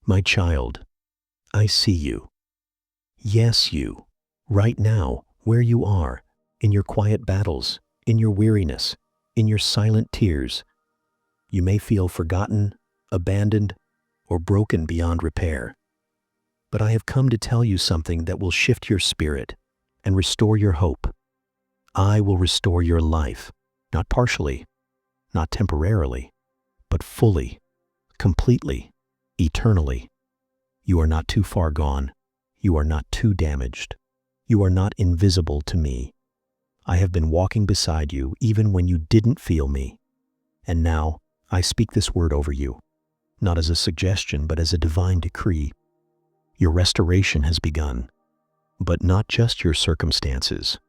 My child, I see you. Yes, you. Right now, where you are, in your quiet battles, in your weariness, in your silent tears. You may feel forgotten, abandoned, or broken beyond repair. But I have come to tell you something that will shift your spirit and restore your hope. I will restore your life, not partially, not temporarily, but fully, completely, eternally. You are not too far gone. You are not too damaged. You are not invisible to me. I have been walking beside you even when you didn't feel me. And now I speak this word over you, not as a suggestion, but as a divine decree. Your restoration has begun, but not just your circumstances.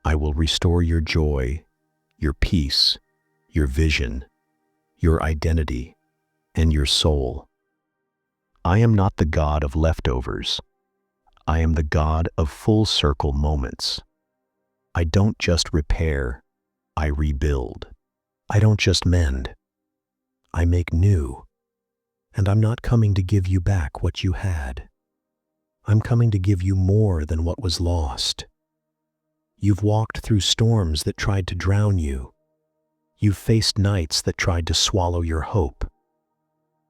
I will restore your joy, your peace, your vision, your identity, and your soul. I am not the God of leftovers. I am the God of full circle moments. I don't just repair, I rebuild. I don't just mend, I make new. And I'm not coming to give you back what you had. I'm coming to give you more than what was lost. You've walked through storms that tried to drown you. You've faced nights that tried to swallow your hope.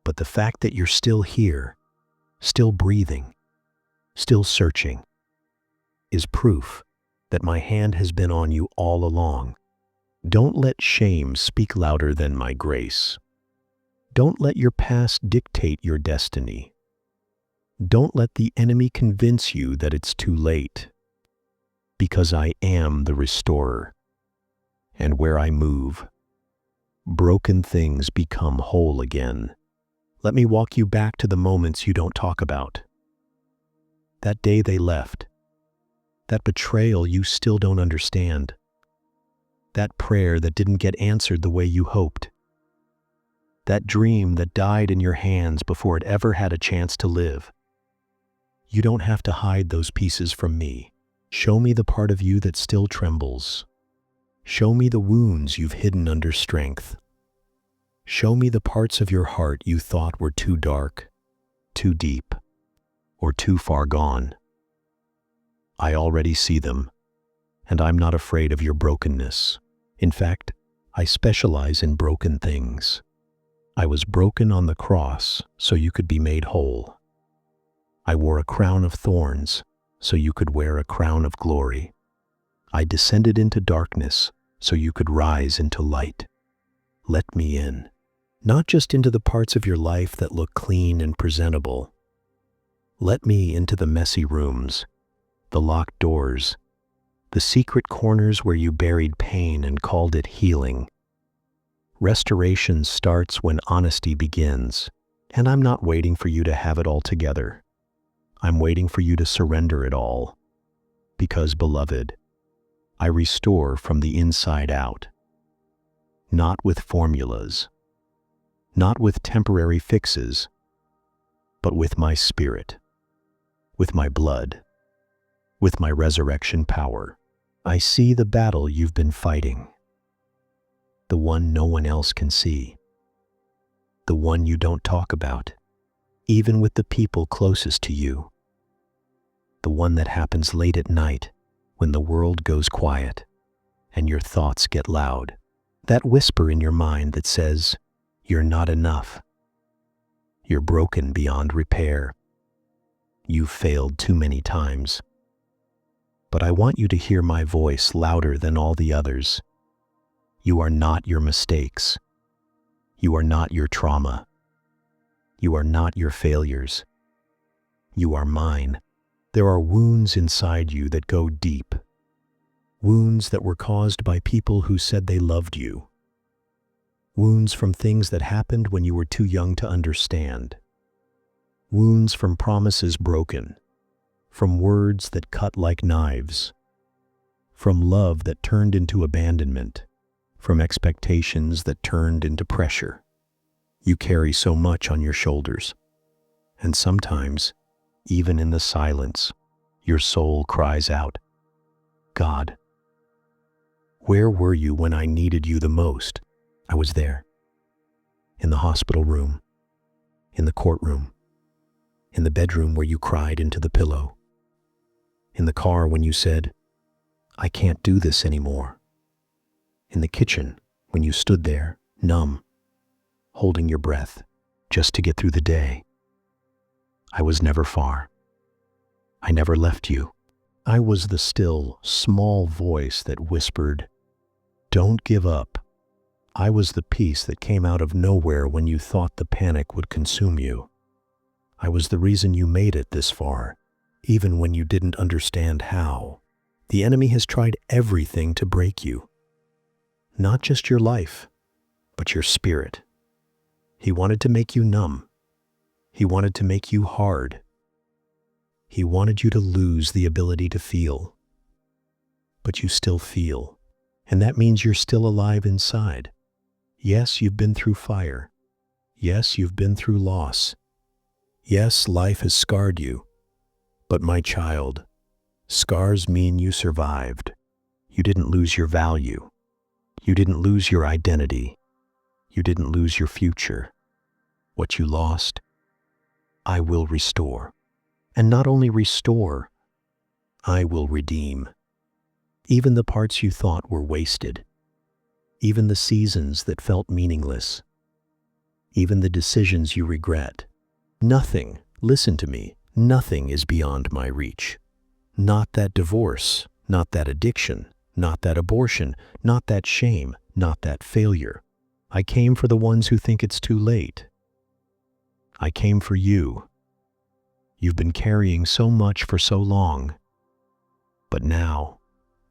But the fact that you're still here, still breathing, still searching, is proof that my hand has been on you all along. Don't let shame speak louder than my grace. Don't let your past dictate your destiny. Don't let the enemy convince you that it's too late. Because I am the restorer. And where I move, broken things become whole again. Let me walk you back to the moments you don't talk about. That day they left. That betrayal you still don't understand. That prayer that didn't get answered the way you hoped. That dream that died in your hands before it ever had a chance to live. You don't have to hide those pieces from me. Show me the part of you that still trembles. Show me the wounds you've hidden under strength. Show me the parts of your heart you thought were too dark, too deep, or too far gone. I already see them, and I'm not afraid of your brokenness. In fact, I specialize in broken things. I was broken on the cross so you could be made whole. I wore a crown of thorns so you could wear a crown of glory. I descended into darkness so you could rise into light. Let me in, not just into the parts of your life that look clean and presentable. Let me into the messy rooms, the locked doors, the secret corners where you buried pain and called it healing. Restoration starts when honesty begins, and I'm not waiting for you to have it all together. I'm waiting for you to surrender it all. Because, beloved, I restore from the inside out. Not with formulas, not with temporary fixes, but with my spirit, with my blood, with my resurrection power. I see the battle you've been fighting, the one no one else can see, the one you don't talk about, even with the people closest to you, the one that happens late at night when the world goes quiet and your thoughts get loud, that whisper in your mind that says, you're not enough, you're broken beyond repair, you've failed too many times. But I want you to hear my voice louder than all the others. You are not your mistakes. You are not your trauma. You are not your failures. You are mine. There are wounds inside you that go deep. Wounds that were caused by people who said they loved you. Wounds from things that happened when you were too young to understand. Wounds from promises broken. From words that cut like knives. From love that turned into abandonment. From expectations that turned into pressure. You carry so much on your shoulders. And sometimes, even in the silence, your soul cries out, God, where were you when I needed you the most? I was there. In the hospital room. In the courtroom. in the bedroom where you cried into the pillow, in the car when you said, "I can't do this anymore," in the kitchen when you stood there, numb, holding your breath just to get through the day. I was never far. I never left you. I was the still, small voice that whispered, "Don't give up." I was the peace that came out of nowhere when you thought the panic would consume you. I was the reason you made it this far, even when you didn't understand how. The enemy has tried everything to break you. Not just your life, but your spirit. He wanted to make you numb. He wanted to make you hard. He wanted you to lose the ability to feel. But you still feel, and that means you're still alive inside. Yes, you've been through fire. Yes, you've been through loss. Yes, life has scarred you. But my child, scars mean you survived. You didn't lose your value. You didn't lose your identity. You didn't lose your future. What you lost, I will restore. And not only restore, I will redeem. Even the parts you thought were wasted. Even the seasons that felt meaningless. Even the decisions you regret. Nothing, listen to me, nothing is beyond my reach. Not that divorce, not that addiction, not that abortion, not that shame, not that failure. I came for the ones who think it's too late. I came for you. You've been carrying so much for so long. But now,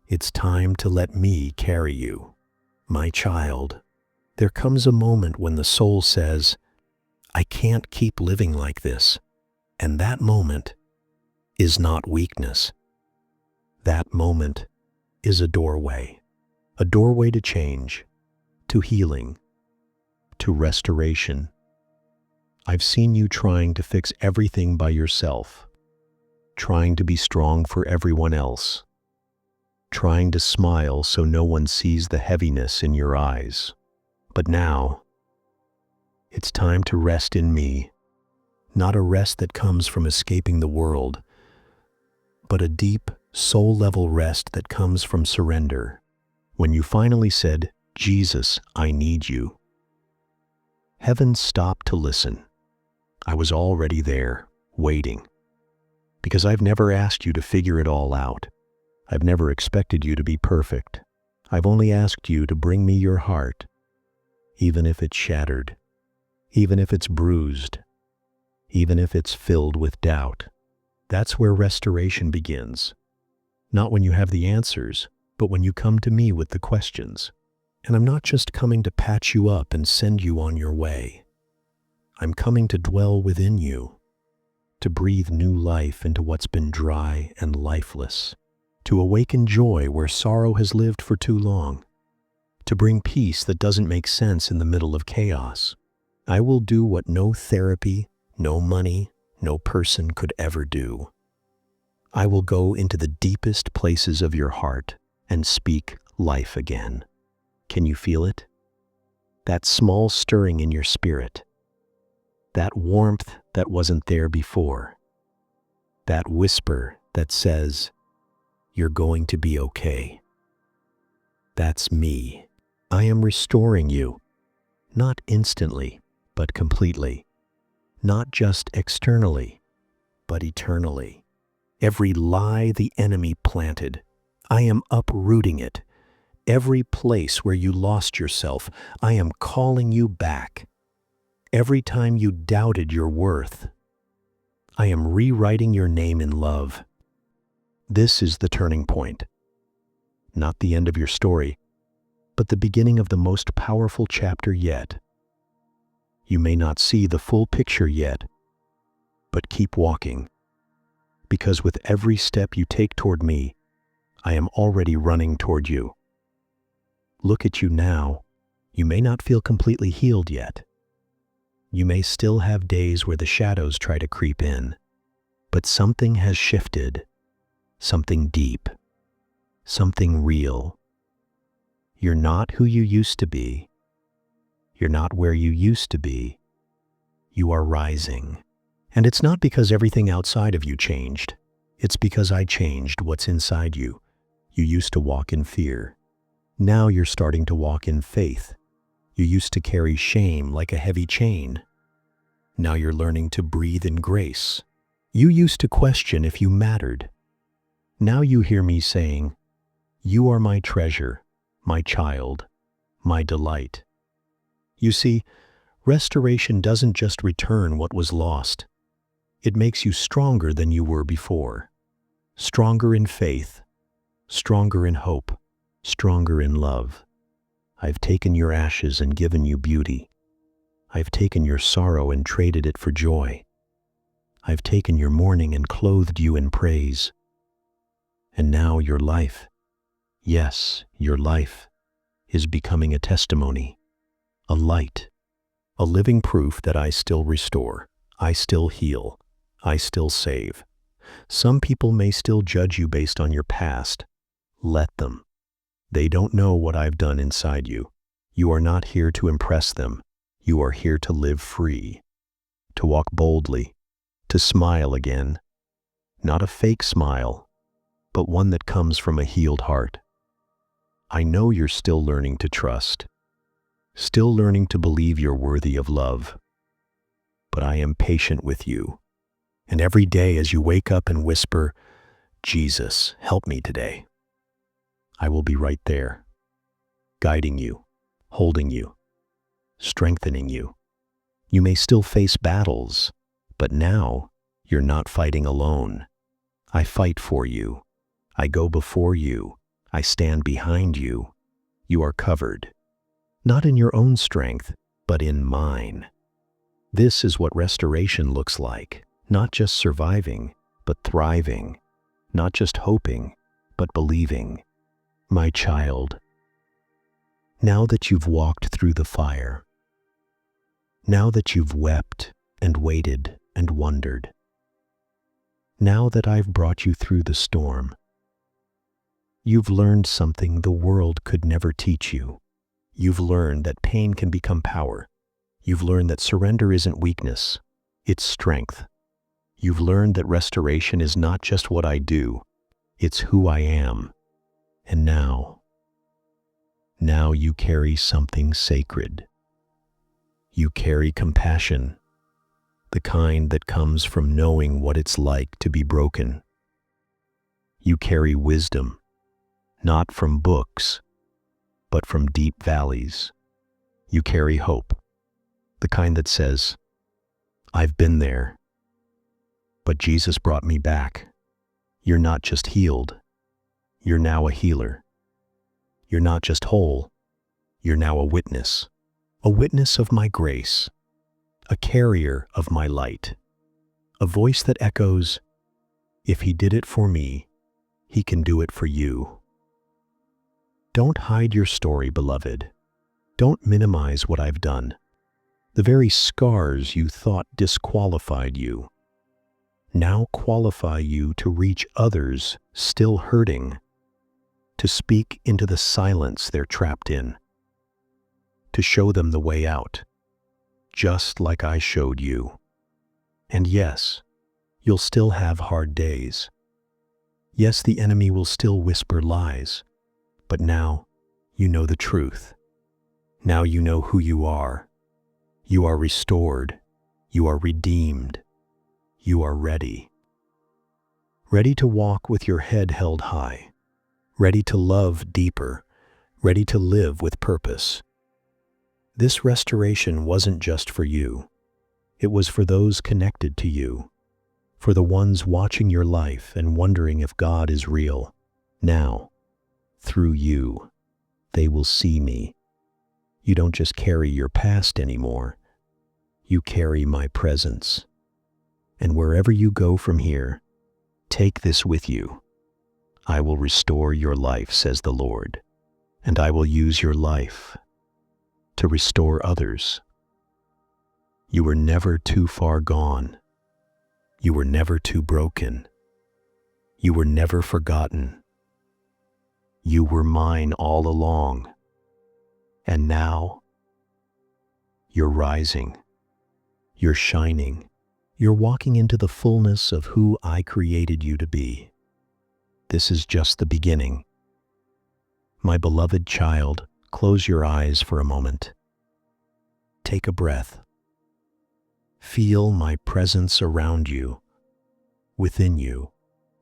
it's time to let me carry you. My child, there comes a moment when the soul says, "I can't keep living like this." And that moment is not weakness. That moment is a doorway to change, to healing, to restoration. I've seen you trying to fix everything by yourself, trying to be strong for everyone else, trying to smile so no one sees the heaviness in your eyes. But now, it's time to rest in me, not a rest that comes from escaping the world, but a deep, soul-level rest that comes from surrender. When you finally said, "Jesus, I need you," heaven stopped to listen. I was already there, waiting. Because I've never asked you to figure it all out. I've never expected you to be perfect. I've only asked you to bring me your heart, even if it's shattered, even if it's bruised, even if it's filled with doubt. That's where restoration begins. Not when you have the answers, but when you come to me with the questions. And I'm not just coming to patch you up and send you on your way. I'm coming to dwell within you, to breathe new life into what's been dry and lifeless, to awaken joy where sorrow has lived for too long, to bring peace that doesn't make sense in the middle of chaos. I will do what no therapy, no money, no person could ever do. I will go into the deepest places of your heart and speak life again. Can you feel it? That small stirring in your spirit. That warmth that wasn't there before. That whisper that says, "You're going to be okay." That's me. I am restoring you, not instantly, but completely. Not just externally, but eternally. Every lie the enemy planted, I am uprooting it. Every place where you lost yourself, I am calling you back. Every time you doubted your worth, I am rewriting your name in love. This is the turning point. Not the end of your story, but the beginning of the most powerful chapter yet. You may not see the full picture yet, but keep walking. Because with every step you take toward me, I am already running toward you. Look at you now. You may not feel completely healed yet. You may still have days where the shadows try to creep in, but something has shifted, something deep, something real. You're not who you used to be. You're not where you used to be. You are rising. And it's not because everything outside of you changed. It's because I changed what's inside you. You used to walk in fear. Now you're starting to walk in faith. You used to carry shame like a heavy chain. Now you're learning to breathe in grace. You used to question if you mattered. Now you hear me saying, "You are my treasure, my child, my delight." You see, restoration doesn't just return what was lost. It makes you stronger than you were before. Stronger in faith, stronger in hope, stronger in love. I've taken your ashes and given you beauty. I've taken your sorrow and traded it for joy. I've taken your mourning and clothed you in praise. And now your life, yes, your life, is becoming a testimony, a light, a living proof that I still restore, I still heal, I still save. Some people may still judge you based on your past. Let them. They don't know what I've done inside you. You are not here to impress them. You are here to live free, to walk boldly, to smile again. Not a fake smile, but one that comes from a healed heart. I know you're still learning to trust, still learning to believe you're worthy of love. But I am patient with you. And every day as you wake up and whisper, "Jesus, help me today," I will be right there, guiding you, holding you, strengthening you. You may still face battles, but now you're not fighting alone. I fight for you. I go before you. I stand behind you. You are covered, not in your own strength, but in mine. This is what restoration looks like. Not just surviving, but thriving. Not just hoping, but believing. My child, now that you've walked through the fire, now that you've wept and waited and wondered, now that I've brought you through the storm, you've learned something the world could never teach you. You've learned that pain can become power. You've learned that surrender isn't weakness, it's strength. You've learned that restoration is not just what I do, it's who I am. And now you carry something sacred. You carry compassion, the kind that comes from knowing what it's like to be broken. You carry wisdom, not from books, but from deep valleys. You carry hope, the kind that says, "I've been there, but Jesus brought me back." You're not just healed, you're now a healer. You're not just whole, you're now a witness of my grace, a carrier of my light, a voice that echoes, "If he did it for me, he can do it for you." Don't hide your story, beloved. Don't minimize what I've done. The very scars you thought disqualified you now qualify you to reach others still hurting, to speak into the silence they're trapped in, to show them the way out, just like I showed you. And yes, you'll still have hard days. Yes, the enemy will still whisper lies, but now you know the truth. Now you know who you are. You are restored. You are redeemed. You are ready. Ready to walk with your head held high. Ready to love deeper. Ready to live with purpose. This restoration wasn't just for you. It was for those connected to you. For the ones watching your life and wondering if God is real. Now, through you, they will see me. You don't just carry your past anymore. You carry my presence. And wherever you go from here, take this with you. I will restore your life, says the Lord, and I will use your life to restore others. You were never too far gone. You were never too broken. You were never forgotten. You were mine all along. And now, you're rising. You're shining. You're walking into the fullness of who I created you to be. This is just the beginning. My beloved child, close your eyes for a moment. Take a breath. Feel my presence around you, within you.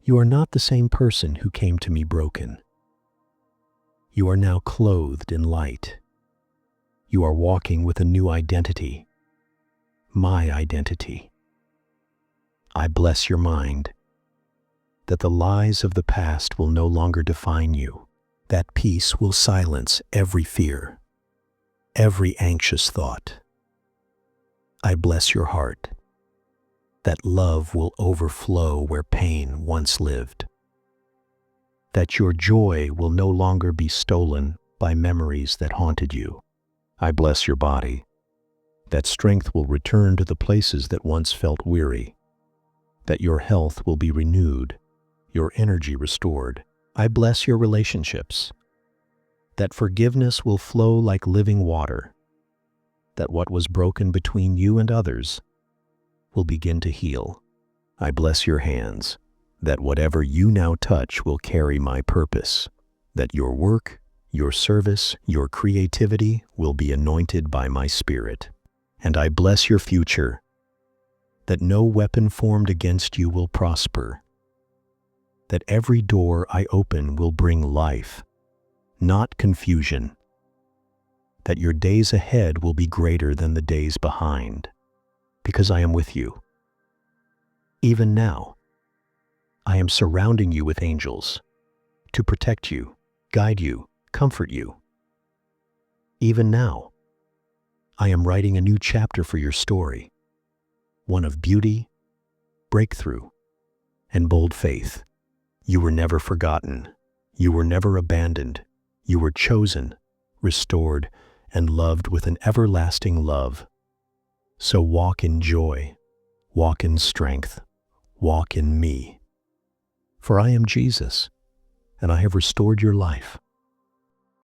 You are not the same person who came to me broken. You are now clothed in light. You are walking with a new identity, my identity. I bless your mind, that the lies of the past will no longer define you. That peace will silence every fear, every anxious thought. I bless your heart, that love will overflow where pain once lived. That your joy will no longer be stolen by memories that haunted you. I bless your body, that strength will return to the places that once felt weary. That your health will be renewed, your energy restored. I bless your relationships, that forgiveness will flow like living water, that what was broken between you and others will begin to heal. I bless your hands, that whatever you now touch will carry my purpose, that your work, your service, your creativity will be anointed by my Spirit. And I bless your future, that no weapon formed against you will prosper, that every door I open will bring life, not confusion, that your days ahead will be greater than the days behind, because I am with you. Even now, I am surrounding you with angels to protect you, guide you, comfort you. Even now, I am writing a new chapter for your story, one of beauty, breakthrough, and bold faith. You were never forgotten. You were never abandoned. You were chosen, restored, and loved with an everlasting love. So walk in joy, walk in strength, walk in me. For I am Jesus, and I have restored your life.